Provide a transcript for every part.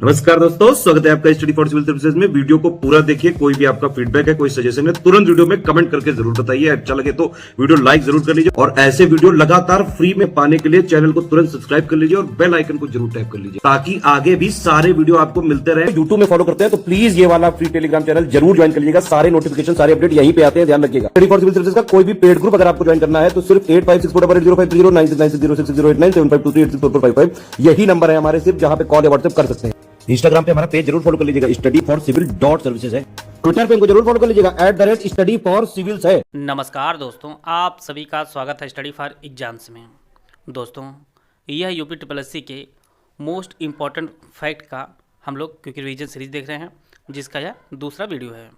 नमस्कार दोस्तों, स्वागत है आपका स्टडी फॉर सिविल सर्विसेज में। वीडियो को पूरा देखिए। कोई भी आपका फीडबैक है, कोई सजेशन है, तुरंत वीडियो में कमेंट करके जरूर बताइए। अच्छा लगे तो वीडियो लाइक जरूर कर लीजिए और ऐसे वीडियो लगातार फ्री में पाने के लिए चैनल को तुरंत सब्सक्राइब कर लीजिए और बेल आइकन को जरूर टैप कर लीजिए ताकि आगे भी सारे वीडियो आपको मिलते रहे। यूट्यूब में फॉलो करते हैं तो प्लीज ये वाला फ्री टेलीग्राम चैनल जरूर ज्वाइन कर लीजिएगा। सारे नोटिफिकेशन, सारे अपडेट यहीं पे आते हैं, ध्यान रखिएगा। स्टडी फॉर सिविल सर्विसेज का कोई भी पेड ग्रुप अगर आपको ज्वाइन करना है तो सिर्फ 856488053096908523864455 यही नंबर है हमारे, सिर्फ जहां पे कॉल या व्हाट्सएप कर सकते हैं। इंस्टाग्राम पे हमारा पेज जरूर फॉलो कर लीजिएगा, studyforcivil.services है। ट्विटर पे इनको जरूर फॉलो कर लीजिएगा, @studyforcivils है। नमस्कार दोस्तों, आप सभी का स्वागत है स्टडी फॉर एग्जाम्स में। दोस्तों, यह यूपी ट्रिपल के मोस्ट इम्पॉर्टेंट फैक्ट का हम लोग क्योंकि रिवीजन सीरीज देख रहे हैं, जिसका यह दूसरा वीडियो है।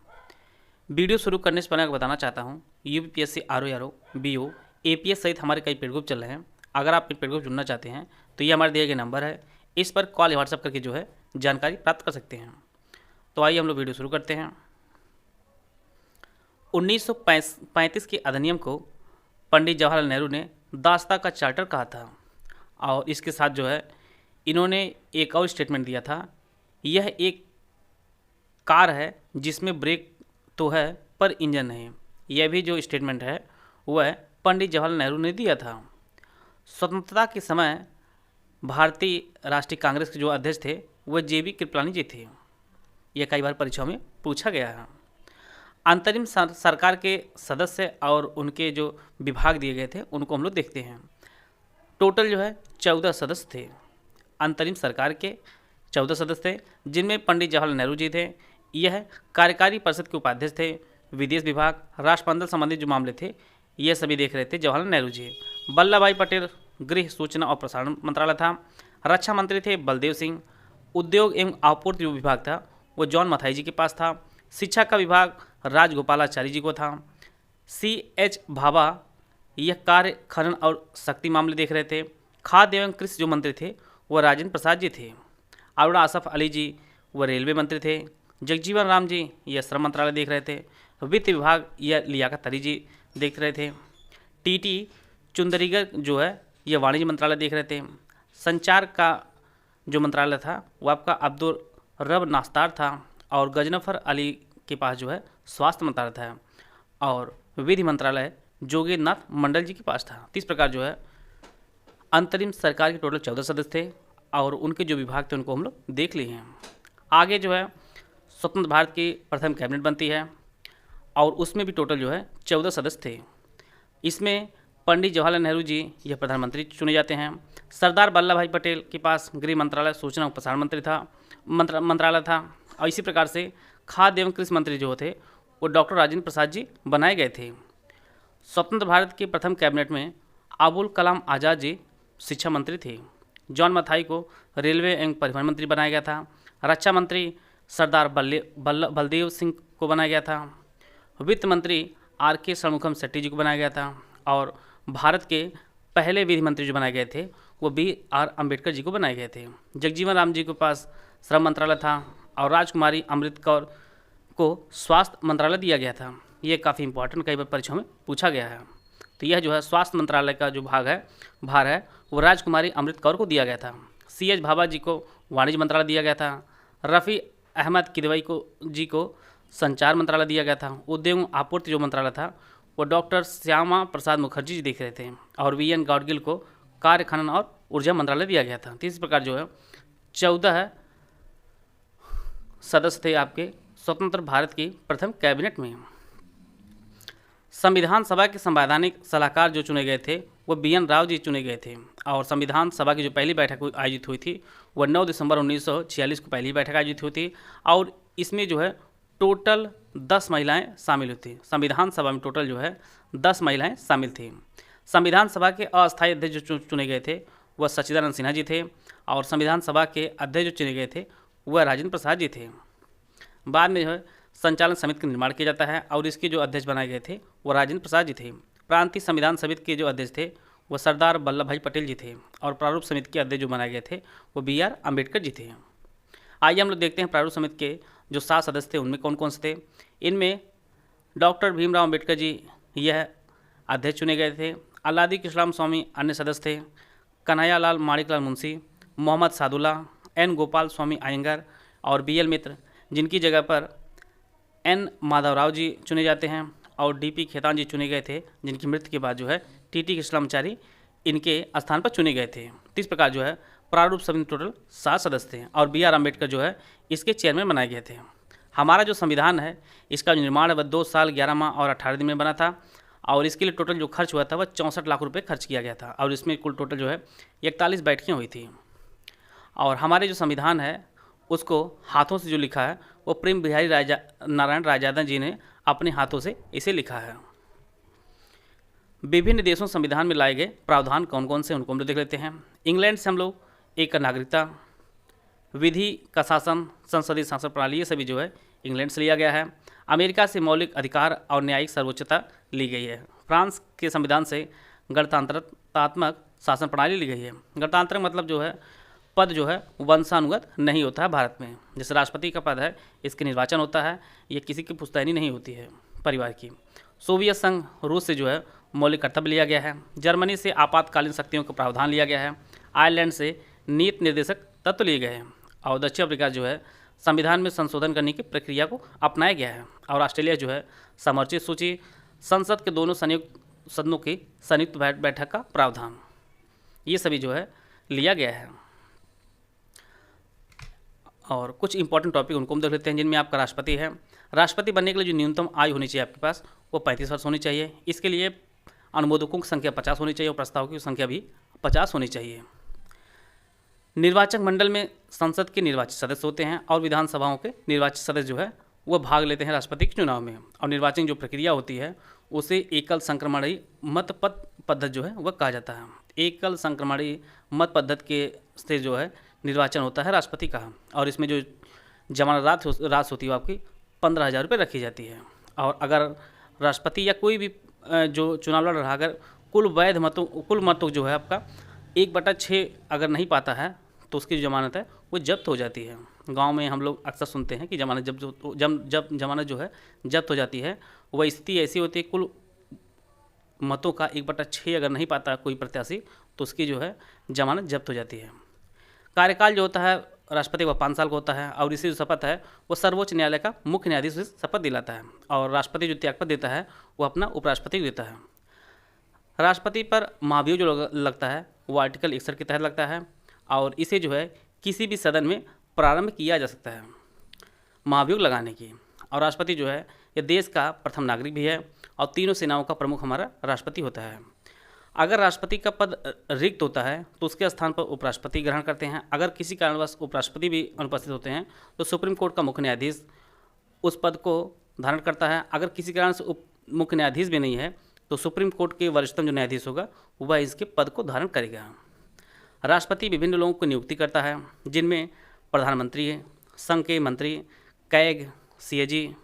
वीडियो शुरू करने से पहले बताना चाहता हूँ, यूपीपीएससी आरओ, बीओ, एपीएस सहित हमारे कई पेड ग्रुप चल रहे हैं। अगर आप पेड ग्रुप जुड़ना चाहते हैं तो ये हमारे दिए गए नंबर है, इस पर कॉल या व्हाट्सएप करके जो है जानकारी प्राप्त कर सकते हैं। तो आइए हम लोग वीडियो शुरू करते हैं। 1935 के अधिनियम को पंडित जवाहरलाल नेहरू ने दास्ता का चार्टर कहा था और इसके साथ जो है इन्होंने एक और स्टेटमेंट दिया था। यह एक कार है जिसमें ब्रेक तो है पर इंजन नहीं। यह भी जो स्टेटमेंट है वह पंडित जवाहरलाल नेहरू ने दिया था। स्वतंत्रता के समय भारतीय राष्ट्रीय कांग्रेस के जो अध्यक्ष थे वह जेबी कृपलानी जी थे। यह कई बार परीक्षाओं में पूछा गया है। अंतरिम सरकार के सदस्य और उनके जो विभाग दिए गए थे उनको हम लोग देखते हैं। टोटल जो है 14 सदस्य थे। अंतरिम सरकार के 14 सदस्य थे, जिनमें पंडित जवाहरलाल नेहरू जी थे। यह कार्यकारी परिषद के उपाध्यक्ष थे। विदेश विभाग, राष्ट्रमंडल संबंधित जो मामले थे ये सभी देख रहे थे जवाहरलाल नेहरू जी। वल्लभ भाई पटेल गृह, सूचना और प्रसारण मंत्रालय था। रक्षा मंत्री थे बलदेव सिंह। उद्योग एवं आपूर्ति जो विभाग था वो जॉन मथाई जी के पास था। शिक्षा का विभाग राजगोपालाचारी जी को था। CH भाभा यह कार्य, खनन और शक्ति मामले देख रहे थे। खाद्य एवं कृषि जो मंत्री थे वह राजेंद्र प्रसाद जी थे। अरुणा आसफ अली जी वह रेलवे मंत्री थे। जगजीवन राम जी यह श्रम मंत्रालय देख रहे थे। वित्त विभाग यह लियाकत अली जी देख रहे थे। TT चुंदरीगर जो है यह वाणिज्य मंत्रालय देख रहे थे। संचार का जो मंत्रालय था वो आपका अब्दुल रब नास्तार था और गजनफर अली के पास जो है स्वास्थ्य मंत्रालय था और विधि मंत्रालय जोगेंद्रनाथ मंडल जी के पास था। इस प्रकार जो है अंतरिम सरकार के टोटल 14 सदस्य थे और उनके जो विभाग थे उनको हम लोग देख लिए हैं। आगे जो है स्वतंत्र भारत की प्रथम कैबिनेट बनती है और उसमें भी टोटल जो है 14 सदस्य थे। इसमें पंडित जवाहरलाल नेहरू जी यह प्रधानमंत्री चुने जाते हैं। सरदार वल्लभ भाई पटेल के पास गृह मंत्रालय, सूचना और प्रसारण मंत्री था मंत्रालय था और इसी प्रकार से खाद्य एवं कृषि मंत्री जो थे वो डॉक्टर राजेंद्र प्रसाद जी बनाए गए थे। स्वतंत्र भारत के प्रथम कैबिनेट में अबुल कलाम आज़ाद जी शिक्षा मंत्री थे। जॉन मथाई को रेलवे एवं परिवहन मंत्री बनाया गया था। रक्षा मंत्री सरदार बलदेव सिंह को बनाया गया था। वित्त मंत्री RK षणमुखम शेट्टी जी को बनाया गया था और भारत के पहले विधि मंत्री जो बनाए गए थे वो BR अम्बेडकर जी को बनाए गए थे। जगजीवन राम जी के पास श्रम मंत्रालय था और राजकुमारी अमृत कौर को स्वास्थ्य मंत्रालय दिया गया था। ये काफ़ी इंपॉर्टेंट, कई बार परीक्षाओं में पूछा गया है। तो यह जो है स्वास्थ्य मंत्रालय का जो भार है वो राजकुमारी अमृत कौर को दिया गया था। CH भाभा जी को वाणिज्य मंत्रालय दिया गया था। रफ़ी अहमद किदवई जी को संचार मंत्रालय दिया गया था। उद्योग आपूर्ति जो मंत्रालय था वो डॉक्टर श्यामा प्रसाद मुखर्जी जी देख रहे थे और VN गाडगिल को कार्य, खनन और ऊर्जा मंत्रालय दिया गया था। इस प्रकार जो है 14 सदस्य थे आपके स्वतंत्र भारत की प्रथम कैबिनेट में। संविधान सभा के संवैधानिक सलाहकार जो चुने गए थे वो BN राव जी चुने गए थे और संविधान सभा की जो पहली बैठक आयोजित हुई थी वह 9 दिसंबर 1946 को पहली बैठक आयोजित हुई थी और इसमें जो है टोटल 10 महिलाएं शामिल हुई थी। संविधान सभा में टोटल जो है 10 महिलाएं शामिल थी। संविधान सभा के अस्थायी अध्यक्ष जो चुने गए थे वह सच्चिदानंद सिन्हा जी थे और संविधान सभा के अध्यक्ष जो चुने गए थे वह राजेंद्र प्रसाद जी थे। बाद में जो है संचालन समिति का निर्माण किया जाता है और इसके जो अध्यक्ष बनाए गए थे वो राजेंद्र प्रसाद जी थे। प्रांतीय संविधान समिति के जो अध्यक्ष थे वो सरदार वल्लभ भाई पटेल जी थे और प्रारूप समिति के अध्यक्ष जो बनाए गए थे वो BR अम्बेडकर जी थे। आइए हम लोग देखते हैं प्रारूप समिति के जो 7 सदस्य थे उनमें कौन कौन से थे। इनमें डॉक्टर भीमराव अम्बेडकर जी यह अध्यक्ष चुने गए थे। अल्लादी कृष्णराम स्वामी अन्य सदस्य थे। कन्हैया लाल माणिकलाल मुंशी, मोहम्मद सादुल्ला एन गोपाल स्वामी अयंगार और बी एल मित्र, जिनकी जगह पर एन माधवराव जी चुने जाते हैं और डी पी खेतान जी चुने गए थे, जिनकी मृत्यु के बाद जो है टी टी कृष्णाचारी इनके स्थान पर चुने गए थे। तो इस प्रकार जो है प्रारूप समिति टोटल 7 सदस्य थे और बी आर अम्बेडकर जो है इसके चेयरमैन बनाए गए थे। हमारा जो संविधान है इसका जो निर्माण है वह 2 साल 11 माह और 18 दिन में बना था और इसके लिए टोटल जो खर्च हुआ था वह 64 लाख रुपए खर्च किया गया था और इसमें कुल टोटल जो है 41 बैठकें हुई थी। और हमारे जो संविधान है उसको हाथों से जो लिखा है वो प्रेम बिहारी नारायण रायजादा जी ने अपने हाथों से इसे लिखा है। विभिन्न देशों संविधान में लाए गए प्रावधान कौन कौन से उनको हम लोग देख लेते हैं। इंग्लैंड से हम लोग एक नागरिकता, विधि का शासन, संसदीय शासन प्रणाली, ये सभी जो है इंग्लैंड से लिया गया है। अमेरिका से मौलिक अधिकार और न्यायिक सर्वोच्चता ली गई है। फ्रांस के संविधान से गणतंत्रात्मक शासन प्रणाली ली गई है। गणतंत्र मतलब जो है पद जो है वंशानुगत नहीं होता है भारत में। जैसे राष्ट्रपति का पद है इसके निर्वाचन होता है, ये किसी की पुश्तैनी नहीं होती है परिवार की। सोवियत संघ रूस से जो है मौलिक कर्तव्य लिया गया है। जर्मनी से आपातकालीन शक्तियों का प्रावधान लिया गया है। आयरलैंड से नीति निर्देशक तत्व लिए गए हैं और दक्षिण अफ्रीका जो है संविधान में संशोधन करने की प्रक्रिया को अपनाया गया है। और ऑस्ट्रेलिया जो है समर्चित सूची, संसद के दोनों संयुक्त सदनों की संयुक्त बैठक का प्रावधान, ये सभी जो है लिया गया है। और कुछ इंपॉर्टेंट टॉपिक उनको हम देख लेते हैं जिनमें आपका राष्ट्रपति है। राष्ट्रपति बनने के लिए जो न्यूनतम आयु होनी चाहिए आपके पास वो 35 वर्ष होनी चाहिए। इसके लिए अनुमोदकों की संख्या 50 होनी चाहिए और प्रस्तावकों की संख्या भी 50 होनी चाहिए। निर्वाचक मंडल में संसद के निर्वाचित सदस्य होते हैं और विधानसभाओं के निर्वाचित सदस्य जो है वह भाग लेते हैं राष्ट्रपति के चुनाव में। और निर्वाचन जो प्रक्रिया होती है उसे एकल संक्रमणीय मत पद्धति जो है वह कहा जाता है। एकल संक्रमणीय मत पद्धति के से जो है निर्वाचन होता है राष्ट्रपति का। और इसमें जो जमानत राशि होती है वो आपकी 15,000 रुपये रखी जाती है। और अगर राष्ट्रपति या कोई भी जो चुनाव लड़ रहा अगर कुल मतों जो है आपका 1/6 अगर नहीं पाता है तो उसकी जो जमानत है वो जब्त हो जाती है। गांव में हम लोग अक्सर सुनते हैं कि जब जमानत जो है जब्त हो जाती है, वह स्थिति ऐसी होती है कुल मतों का 1/6 अगर नहीं पाता कोई प्रत्याशी तो उसकी जो है जमानत जब्त हो जाती है। कार्यकाल जो होता है राष्ट्रपति का 5 साल का होता है और इसी जो शपथ है वो सर्वोच्च न्यायालय का मुख्य न्यायाधीश से शपथ दिलाता है। और राष्ट्रपति जो त्यागपत्र देता है वो अपना उपराष्ट्रपति को देता है। राष्ट्रपति पर महाभियोग जो लगता है वो आर्टिकल 61 के तहत लगता है और इसे जो है किसी भी सदन में प्रारंभ किया जा सकता है महाभियोग लगाने की। और राष्ट्रपति जो है ये देश का प्रथम नागरिक भी है और तीनों सेनाओं का प्रमुख हमारा राष्ट्रपति होता है। अगर राष्ट्रपति का पद रिक्त होता है तो उसके स्थान पर उपराष्ट्रपति ग्रहण करते हैं। अगर किसी कारणवश उपराष्ट्रपति भी अनुपस्थित होते हैं तो सुप्रीम कोर्ट का मुख्य न्यायाधीश उस पद को धारण करता है। अगर किसी कारण से मुख्य न्यायाधीश भी नहीं है तो सुप्रीम कोर्ट के वरिष्ठतम जो न्यायाधीश होगा वह इसके पद को धारण करेगा। राष्ट्रपति विभिन्न लोगों को नियुक्ति करता है जिनमें प्रधानमंत्री, संघ के मंत्री, कैग, सीएजी,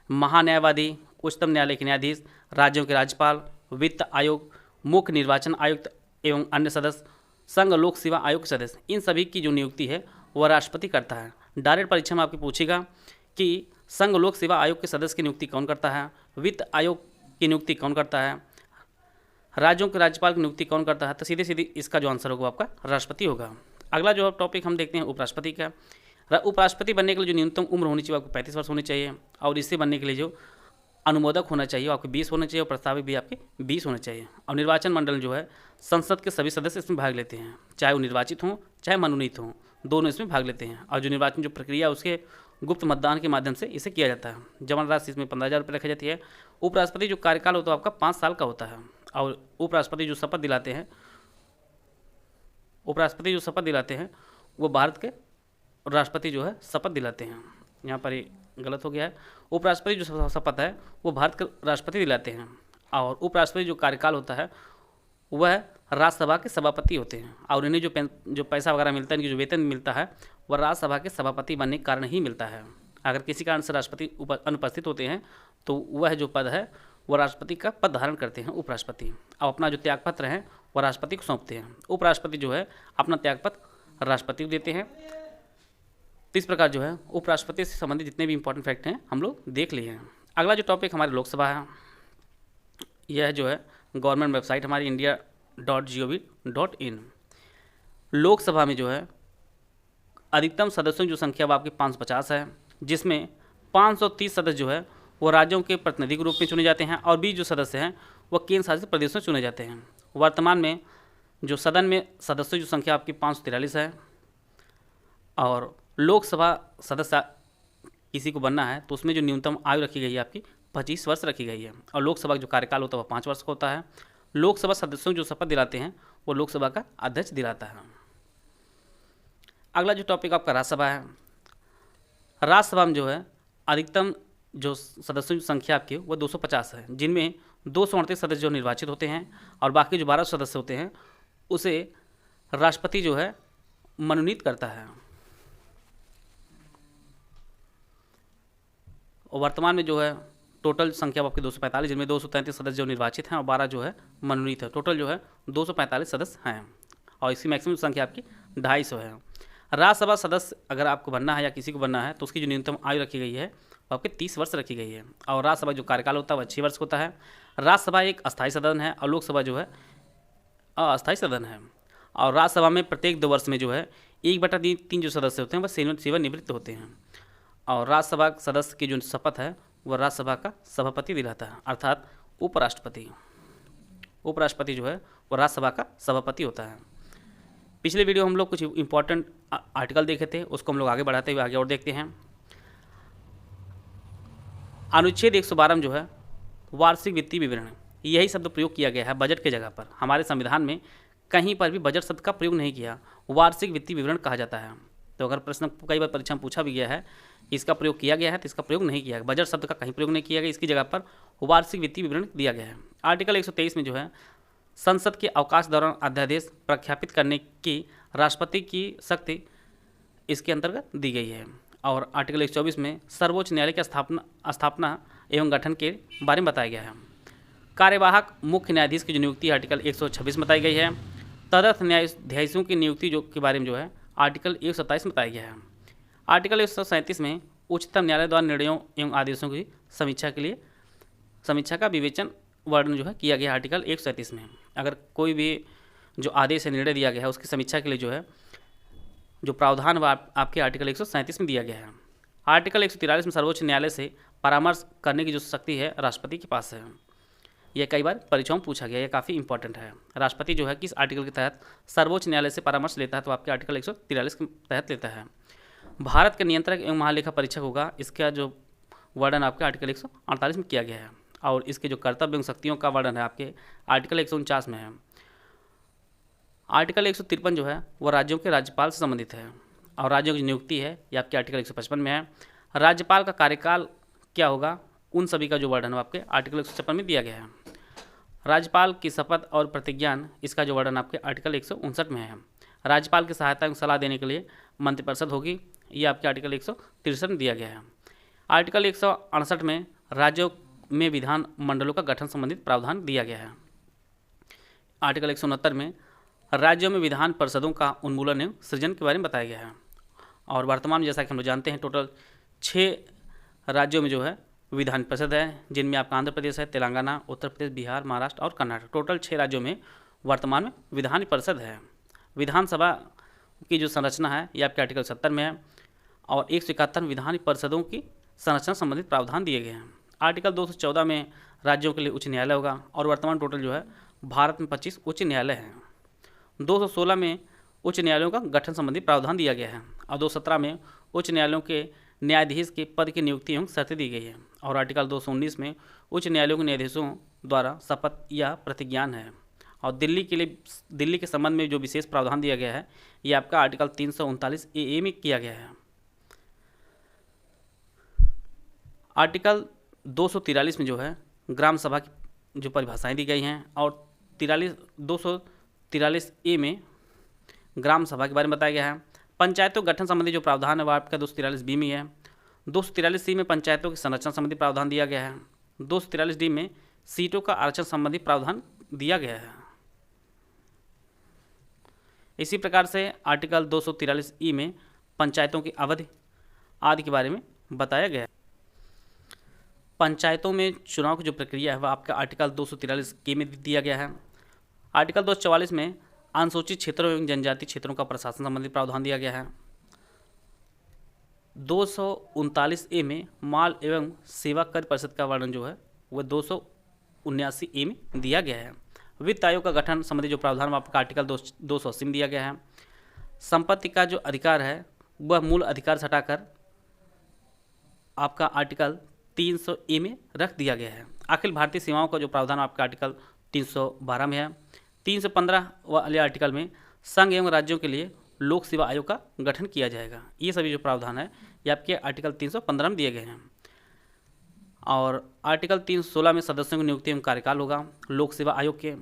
महान्यायवादी, उच्चतम न्यायालय के न्यायाधीश, राज्यों के राज्यपाल, वित्त आयोग, मुख्य निर्वाचन आयुक्त एवं अन्य सदस्य, संघ लोक सेवा आयोग के सदस्य, इन सभी की जो नियुक्ति है वह राष्ट्रपति करता है। डायरेक्ट परीक्षा में आपके पूछेगा कि संघ लोक सेवा आयोग के सदस्य की नियुक्ति कौन करता है, वित्त आयोग की नियुक्ति कौन करता है, राज्यों के राज्यपाल की नियुक्ति कौन करता है, तो सीधे सीधे इसका जो आंसर होगा आपका राष्ट्रपति होगा। अगला जो टॉपिक हम देखते हैं उपराष्ट्रपति का। उपराष्ट्रपति बनने के लिए जो न्यूनतम उम्र होनी चाहिए आपको 35 वर्ष होनी चाहिए और इससे बनने के लिए जो अनुमोदक होना चाहिए आपके 20 होने चाहिए और प्रस्तावित भी आपके 20 होने चाहिए। और निर्वाचन मंडल जो है संसद के सभी सदस्य इसमें भाग लेते हैं, चाहे वो निर्वाचित हों चाहे मनोनीत हों, दोनों इसमें भाग लेते हैं। और जो निर्वाचन जो प्रक्रिया उसके गुप्त मतदान के माध्यम से इसे किया जाता है। जमानत राशि इसमें 15,000 रुपये रखी जाती है। उपराष्ट्रपति जो कार्यकाल होता है आपका 5 साल का होता है। और उपराष्ट्रपति जो शपथ दिलाते हैं वो भारत के राष्ट्रपति जो है शपथ दिलाते हैं। यहाँ पर ये गलत हो गया है। उपराष्ट्रपति जो शपथ है वो भारत के राष्ट्रपति दिलाते हैं। और उपराष्ट्रपति जो कार्यकाल होता है वह राज्यसभा के सभापति होते हैं। और इन्हें जो पैसा वगैरह मिलता है, इनकी जो वेतन मिलता है वह राज्यसभा के सभापति बनने के कारण ही मिलता है। अगर किसी कारण से राष्ट्रपति अनुपस्थित होते हैं तो वह जो पद है वह राष्ट्रपति का पद धारण करते हैं उपराष्ट्रपति। और अपना जो त्यागपत्र है वह राष्ट्रपति को सौंपते हैं। उपराष्ट्रपति जो है अपना त्यागपत्र राष्ट्रपति को देते हैं। तो इस प्रकार जो है उपराष्ट्रपति से संबंधित जितने भी इंपॉर्टेंट फैक्ट हैं हम लोग देख लिए हैं। अगला जो टॉपिक हमारी लोकसभा है, यह जो है गवर्नमेंट वेबसाइट हमारी india.gov.in। लोकसभा में जो है अधिकतम सदस्यों की जो संख्या वो आपकी 550 है, जिसमें 530 सदस्य जो है वो राज्यों के प्रतिनिधि के रूप में चुने जाते हैं और 20 जो सदस्य हैं वो केंद्र शासित प्रदेशों में चुने जाते हैं। वर्तमान में जो सदन में सदस्यों की जो संख्या आपकी 543 है और लोकसभा सदस्य किसी को बनना है तो उसमें जो न्यूनतम आयु रखी गई है आपकी 25 वर्ष रखी गई है और लोकसभा का जो कार्यकाल होता है वो 5 वर्ष का होता है। लोकसभा सदस्यों को जो शपथ दिलाते हैं वो लोकसभा का अध्यक्ष दिलाता है। अगला जो टॉपिक आपका राज्यसभा है। राज्यसभा में जो है अधिकतम जो सदस्यों की संख्या आपकी वो 250 है, जिनमें 238 सदस्य जो निर्वाचित होते हैं और बाकी जो 12 सदस्य होते हैं उसे राष्ट्रपति जो है मनोनीत करता है। और वर्तमान में जो है टोटल संख्या आपकी 245, जिनमें 233 सदस्य जो निर्वाचित हैं और 12 जो है मनोनीत है। टोटल जो है 245 सदस्य हैं और इसकी मैक्सिमम संख्या आपकी 250 है। राज्यसभा सदस्य अगर आपको बनना है या किसी को बनना है तो उसकी जो न्यूनतम आयु रखी गई है वो आपके 30 वर्ष रखी गई है और राज्यसभा जो कार्यकाल होता है वह 6 वर्ष होता है। राज्यसभा एक अस्थायी सदन है और लोकसभा जो है अस्थायी सदन है और राज्यसभा में प्रत्येक 2 वर्ष में जो है 1/3 जो सदस्य होते हैं वह सेवानिवृत्त होते हैं और राज्यसभा सदस्य की जो शपथ है वह राज्यसभा का सभापति दिलाता है, अर्थात उपराष्ट्रपति। उपराष्ट्रपति जो है वह राज्यसभा का सभापति होता है। पिछले वीडियो हम लोग कुछ इंपॉर्टेंट आर्टिकल देखे थे, उसको हम लोग आगे बढ़ाते हुए आगे और देखते हैं। अनुच्छेद 112 में जो है वार्षिक वित्तीय विवरण, यही शब्द प्रयोग किया गया है बजट के जगह पर। हमारे संविधान में कहीं पर भी बजट शब्द का प्रयोग नहीं किया, वार्षिक वित्तीय विवरण कहा जाता है। तो अगर प्रश्न कई बार परीक्षा में पूछा भी गया है इसका प्रयोग किया गया है तो इसका प्रयोग नहीं किया गया, बजट शब्द का कहीं प्रयोग नहीं किया गया, इसकी जगह पर वार्षिक वित्तीय विवरण दिया गया है। आर्टिकल 123 में जो है संसद के अवकाश दौरान अध्यादेश प्रख्यापित करने की राष्ट्रपति की शक्ति इसके अंतर्गत दी गई है और आर्टिकल 124 में सर्वोच्च न्यायालय की स्थापना एवं गठन के बारे में बताया गया है। कार्यवाहक मुख्य न्यायाधीश की जो नियुक्ति आर्टिकल 126 में बताई गई है। तदर्थ न्यायाधीशों की नियुक्ति जो के बारे में जो है आर्टिकल 127 में बताया गया है। आर्टिकल 137 में उच्चतम न्यायालय द्वारा निर्णयों एवं आदेशों की समीक्षा का विवेचन वर्णन जो है किया गया आर्टिकल 137 में। अगर कोई भी जो आदेश है निर्णय दिया गया है उसकी समीक्षा के लिए जो है जो प्रावधान वह आपके आर्टिकल 137 में दिया गया है। आर्टिकल 143 में सर्वोच्च न्यायालय से परामर्श करने की जो शक्ति है राष्ट्रपति के पास है। यह कई बार परीक्षाओं में पूछा गया, यह काफ़ी इंपॉर्टेंट है। राष्ट्रपति जो है किस आर्टिकल के तहत सर्वोच्च न्यायालय से परामर्श लेता है तो आपके आर्टिकल 143 के तहत लेता है। भारत का नियंत्रक एवं महालेखा परीक्षक होगा, इसका जो वर्णन आपके आर्टिकल 148 में किया गया है और इसके जो कर्तव्य एवं शक्तियों का वर्णन है आपके आर्टिकल 149 में है। आर्टिकल 153 जो है वह राज्यों के राज्यपाल से संबंधित है और राज्यों की नियुक्ति है ये आपके आर्टिकल 155 में है। राज्यपाल का कार्यकाल क्या होगा उन सभी का जो वर्णन है आपके आर्टिकल 156 में दिया गया है। राज्यपाल की शपथ और प्रतिज्ञान इसका जो वर्णन आपके आर्टिकल 159 में है। राज्यपाल की सहायता एवं सलाह देने के लिए मंत्रिपरिषद होगी, ये आपके आर्टिकल 163 में दिया गया है। आर्टिकल 168 में राज्यों में विधान मंडलों का गठन संबंधित प्रावधान दिया गया है। आर्टिकल 169 में राज्यों में विधान परिषदों का उन्मूलन एवं सृजन के बारे में बताया गया है और वर्तमान में जैसा कि हम लोग जानते हैं टोटल 6 राज्यों में जो है विधान परिषद है, जिनमें आपका आंध्र प्रदेश है, तेलंगाना, उत्तर प्रदेश, बिहार, महाराष्ट्र और कर्नाटक। टोटल 6 राज्यों में वर्तमान में विधान परिषद है। विधानसभा की जो संरचना है ये आपके आर्टिकल 70 में है और 171 विधान परिषदों की संरचना संबंधित प्रावधान दिए गए हैं। आर्टिकल 214 में राज्यों के लिए उच्च न्यायालय होगा और वर्तमान टोटल जो है भारत में 25 उच्च न्यायालय हैं। 216 में उच्च न्यायालयों का गठन संबंधी प्रावधान दिया गया है और 217 में उच्च न्यायालयों के न्यायाधीश के पद की नियुक्ति एवं शर्तें दी गई है और आर्टिकल 219 में उच्च न्यायालयों के न्यायाधीशों द्वारा शपथ या प्रतिज्ञान है और दिल्ली के संबंध में जो विशेष प्रावधान दिया गया है ये आपका आर्टिकल 339 ए में किया गया है। आर्टिकल 243 में जो है ग्राम सभा की जो परिभाषाएं दी गई हैं और 243 ए में ग्राम सभा के बारे में बताया गया है। पंचायतों गठन संबंधी जो प्रावधान है वह आपका 243 बी में है। 243 सी में पंचायतों की संरचना संबंधी प्रावधान दिया गया है। 243 डी में सीटों का आरक्षण संबंधी प्रावधान दिया गया है। इसी प्रकार से आर्टिकल 243 ई में पंचायतों की अवधि आदि के बारे में बताया गया है। पंचायतों में चुनाव की जो प्रक्रिया है वह आपका आर्टिकल 243 के में दिया गया है। आर्टिकल 244 में अनुसूचित क्षेत्रों एवं जनजातीय क्षेत्रों का प्रशासन संबंधी प्रावधान दिया गया है। 239A में माल एवं सेवा कर परिषद का वर्णन जो है वह 279A में दिया गया है। वित्त आयोग का गठन संबंधी जो प्रावधान आपका आर्टिकल 280 में दिया गया है। संपत्ति का जो अधिकार है वह मूल अधिकार से हटाकर आपका आर्टिकल 300A में रख दिया गया है। अखिल भारतीय सीमाओं का जो प्रावधान आपका आर्टिकल 312 में है। 315 वाले आर्टिकल में संघ एवं राज्यों के लिए लोक सेवा आयोग का गठन किया जाएगा। ये सभी जो प्रावधान है ये आपके आर्टिकल 315 में दिए गए हैं। और आर्टिकल 316 में सदस्यों की नियुक्ति एवं कार्यकाल होगा। लोक सेवा आयोग के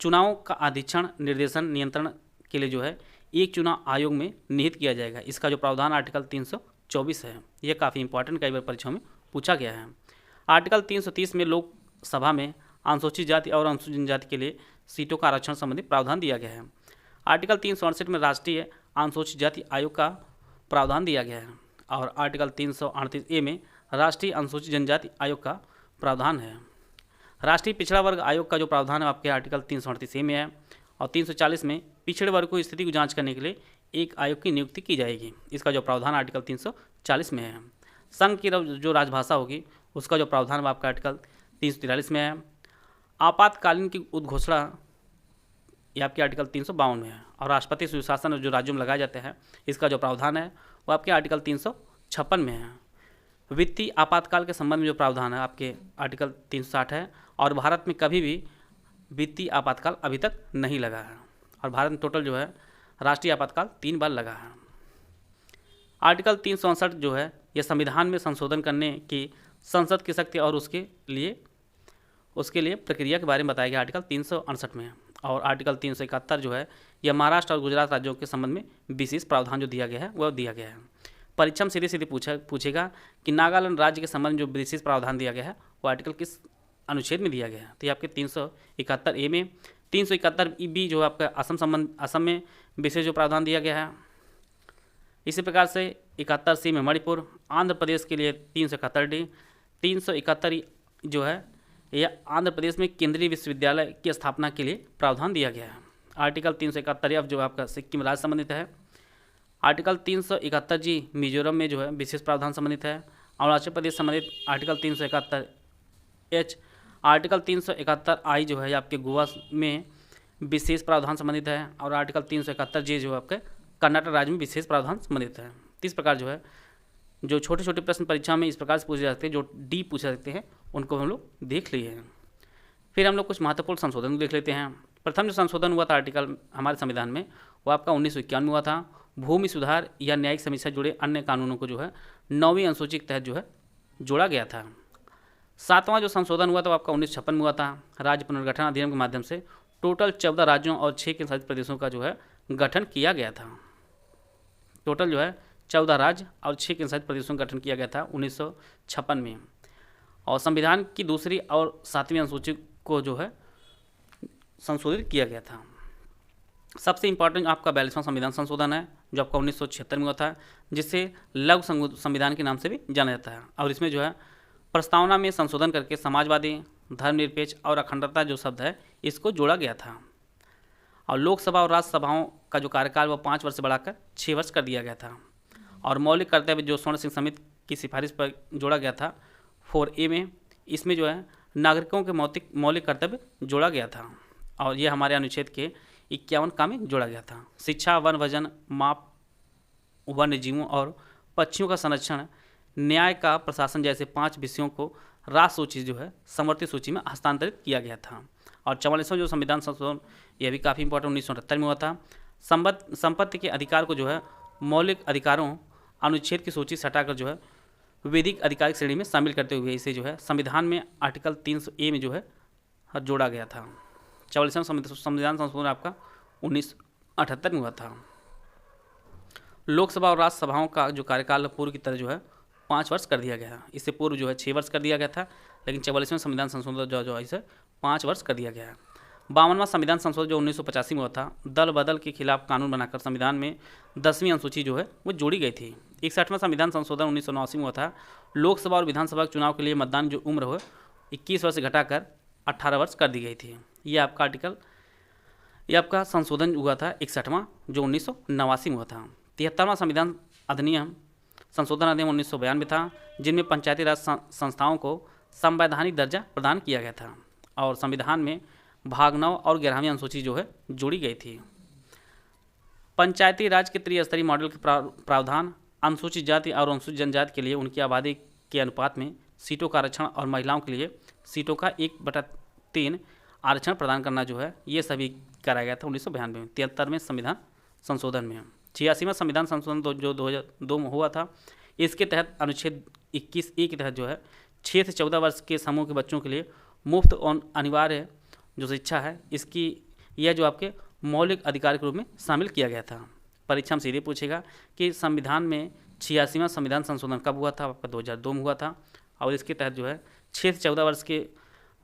चुनावों का अधीक्षण निर्देशन नियंत्रण के लिए जो है एक चुनाव आयोग में निहित किया जाएगा। इसका जो प्रावधान आर्टिकल 324 है, यह काफ़ी इंपॉर्टेंट कई बार परीक्षाओं में पूछा गया है। आर्टिकल 330 में लोकसभा में अनुसूचित जाति और अनुसूचित जनजाति के लिए सीटों का आरक्षण संबंधी प्रावधान दिया गया है। आर्टिकल 368 में राष्ट्रीय अनुसूचित जाति आयोग का प्रावधान दिया गया है। और आर्टिकल 338A में राष्ट्रीय अनुसूचित जनजाति आयोग का प्रावधान है। राष्ट्रीय पिछड़ा वर्ग आयोग का जो प्रावधान है आपके आर्टिकल 338A में है। और 340 में पिछड़े वर्ग को स्थिति को जांच करने के लिए एक आयोग की नियुक्ति की जाएगी। इसका जो प्रावधान आर्टिकल 340 में है। संघ की जो राजभाषा होगी उसका जो प्रावधान आपका आर्टिकल 343 में है। आपातकालीन की उद्घोषणा ये आपके आर्टिकल 352 में है। और राष्ट्रपति सुशासन जो राज्यों में लगाए जाते हैं इसका जो प्रावधान है वो आपके आर्टिकल 356 में है। वित्तीय आपातकाल के संबंध में जो प्रावधान है आपके आर्टिकल 360 है। और भारत में कभी भी वित्तीय आपातकाल अभी तक नहीं लगा है। और भारत में टोटल जो है राष्ट्रीय आपातकाल 3 बार लगा है। आर्टिकल 364 जो है यह संविधान में संशोधन करने की संसद की शक्ति और उसके लिए प्रक्रिया के बारे में बताया गया आर्टिकल 368 में। और आर्टिकल 371 जो है यह महाराष्ट्र और गुजरात राज्यों के संबंध में विशेष प्रावधान जो दिया गया है वह दिया गया है। परीक्षा में सीधे पूछेगा कि नागालैंड राज्य के संबंध में जो विशेष प्रावधान दिया गया है वो आर्टिकल किस अनुच्छेद में दिया गया है। तो ये आपके 371A में। 371B जो आपका असम में विशेष जो प्रावधान दिया गया है। इसी प्रकार से 71C में मणिपुर, आंध्र प्रदेश के लिए 371D। 371 जो है यह आंध्र प्रदेश में केंद्रीय विश्वविद्यालय की स्थापना के लिए प्रावधान दिया गया है। आर्टिकल 371F जो आपका सिक्किम राज्य संबंधित है। आर्टिकल 371G मिजोरम में जो है विशेष प्रावधान संबंधित है। अरुणाचल प्रदेश संबंधित आर्टिकल 371H। आर्टिकल 371I जो है आपके गोवा में विशेष प्रावधान संबंधित है। और आर्टिकल 371J जो है आपके कर्नाटक राज्य में विशेष प्रावधान संबंधित है। इस प्रकार जो है जो छोटे छोटे प्रश्न परीक्षा में इस प्रकार से पूछे जाते हैं, जो डी पूछे जाते हैं, उनको हम लोग देख लिए हैं। फिर हम लोग कुछ महत्वपूर्ण संशोधन देख लेते हैं। प्रथम जो संशोधन हुआ था आर्टिकल हमारे संविधान में वो आपका 1951 में हुआ था। भूमि सुधार या न्यायिक समीक्षा जुड़े अन्य कानूनों को जो है 9वीं अनुसूची के तहत जो है जोड़ा गया था। 7वां जो संशोधन हुआ था वो आपका 1956 में हुआ था। राज्य पुनर्गठन अधिनियम के माध्यम से टोटल 14 राज्यों और 6 केंद्रशासित प्रदेशों का जो है गठन किया गया था। टोटल जो है 14 राज्य और 6 केंद्रशासित प्रदेशों का गठन किया गया था 1956 में। और संविधान की दूसरी और 7वीं अनुसूची को जो है संशोधित किया गया था। सबसे इंपॉर्टेंट आपका 42वां संविधान संशोधन है जो आपका 1976 में हुआ था, जिसे लघु संविधान के नाम से भी जाना जाता है। और इसमें जो है प्रस्तावना में संशोधन करके समाजवादी, धर्मनिरपेक्ष और अखंडता जो शब्द है इसको जोड़ा गया था। और लोकसभा और राज्यसभाओं का जो कार्यकाल वो 5 वर्ष से बढ़ाकर 6 वर्ष कर दिया गया था। और मौलिक कर्तव्य जो स्वर्ण सिंह समिति की सिफारिश पर जोड़ा गया था 4A में, इसमें जो है नागरिकों के मौलिक कर्तव्य जोड़ा गया था। और ये हमारे अनुच्छेद के 51 का में जोड़ा गया था। शिक्षा, वन भजन, माप, वन्य जीवों और पक्षियों का संरक्षण, न्याय का प्रशासन जैसे 5 विषयों को राष्ट्र सूची जो है समवर्ती सूची में हस्तांतरित किया गया था। और 44वां जो संविधान संशोधन यह भी काफ़ी इंपॉर्टेंट 1978 में हुआ था। संपत्ति के अधिकार को जो है मौलिक अधिकारों अनुच्छेद की सूची से हटाकर जो है वैधिक आधिकारिक श्रेणी में शामिल करते हुए इसे जो है संविधान में आर्टिकल 300A में जो है जोड़ा गया था। 44वां संविधान संशोधन आपका 1978 में हुआ था। लोकसभा और राज्यसभाओं का जो कार्यकाल पूर्व की तरह जो है 5 वर्ष कर दिया गया। इससे पूर्व जो है 6 वर्ष कर दिया गया था, लेकिन 44वें संविधान संशोधन जो है इसे 5 वर्ष कर दिया गया है। 52वां संविधान संशोधन जो 1985 में हुआ था, दल बदल के खिलाफ कानून बनाकर संविधान में 10वीं अनुसूची जो है वो जोड़ी गई थी। 61वां संविधान संशोधन 1989 में हुआ था। लोकसभा और विधानसभा के चुनाव के लिए मतदान जो उम्र हो 21 वर्ष से घटाकर 18 वर्ष कर दी गई थी। ये आपका संशोधन हुआ था 61वां जो 1989 में हुआ था। 73वां संविधान अधिनियम संशोधन अधिनियम 1992 था, जिनमें पंचायती राज संस्थाओं को संवैधानिक दर्जा प्रदान किया गया था और संविधान में भाग 9 और 11वीं अनुसूची जो है जोड़ी गई थी। पंचायती राज के त्रिस्तरीय मॉडल के प्रावधान अनुसूचित जाति और अनुसूचित जनजाति के लिए उनकी आबादी के अनुपात में सीटों का आरक्षण और महिलाओं के लिए सीटों का 1/3 आरक्षण प्रदान करना जो है ये सभी कराया गया था 1992 में। 73वें संविधान संशोधन में 86वां संविधान संशोधन जो 2002 में हुआ था, इसके तहत अनुच्छेद 21A के तहत जो है 6 से 14 वर्ष के समूह के बच्चों के लिए मुफ्त और अनिवार्य जो शिक्षा है इसकी यह जो आपके मौलिक अधिकार के रूप में शामिल किया गया था। परीक्षा में सीधे पूछेगा कि संविधान में 86वां संविधान संशोधन कब हुआ था, आपका 2002 में हुआ था और इसके तहत जो है 6 से 14 वर्ष के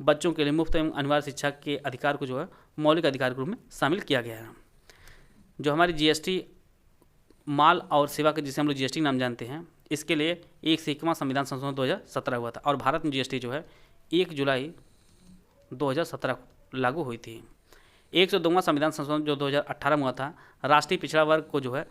बच्चों के लिए मुफ्त एवं अनिवार्य शिक्षा के अधिकार को जो है मौलिक अधिकार के रूप में शामिल किया गया है। जो हमारी GST माल और सेवा के जिसे हम लोग GST नाम जानते हैं, इसके लिए 101वां संविधान संशोधन 2017 हुआ था और भारत में GST जो है 1 जुलाई 2017 लागू हुई थी। 102वां संविधान संशोधन जो 2018 में हुआ था, राष्ट्रीय पिछड़ा वर्ग को जो है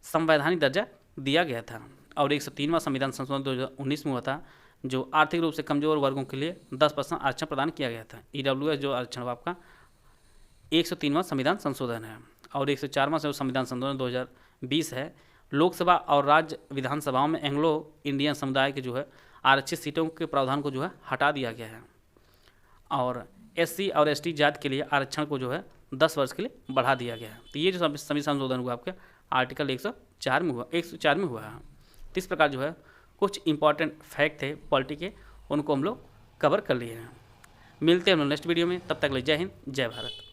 संवैधानिक दर्जा दिया गया था और 103वां संविधान संशोधन 2019 में हुआ था, जो आर्थिक रूप से कमजोर वर्गों के लिए 10% आरक्षण प्रदान किया गया था। EWS जो आरक्षण आपका 103वां संविधान संशोधन है और 104वां संविधान संशोधन 2020 है। लोकसभा और राज्य विधानसभाओं में एंग्लो इंडियन समुदाय के जो है आरक्षित सीटों के प्रावधान को जो है हटा दिया गया है और SC और ST जाति के लिए आरक्षण को जो है 10 वर्ष के लिए बढ़ा दिया गया है। तो ये जो संविधान संशोधन हुआ आपके आर्टिकल 104 में हुआ है। तो इस प्रकार जो है कुछ इंपॉर्टेंट फैक्ट थे पॉलिटी के, उनको हम लोग कवर कर लिए हैं। मिलते हैं हम लोग नेक्स्ट वीडियो में, तब तक ले जय हिंद जय भारत।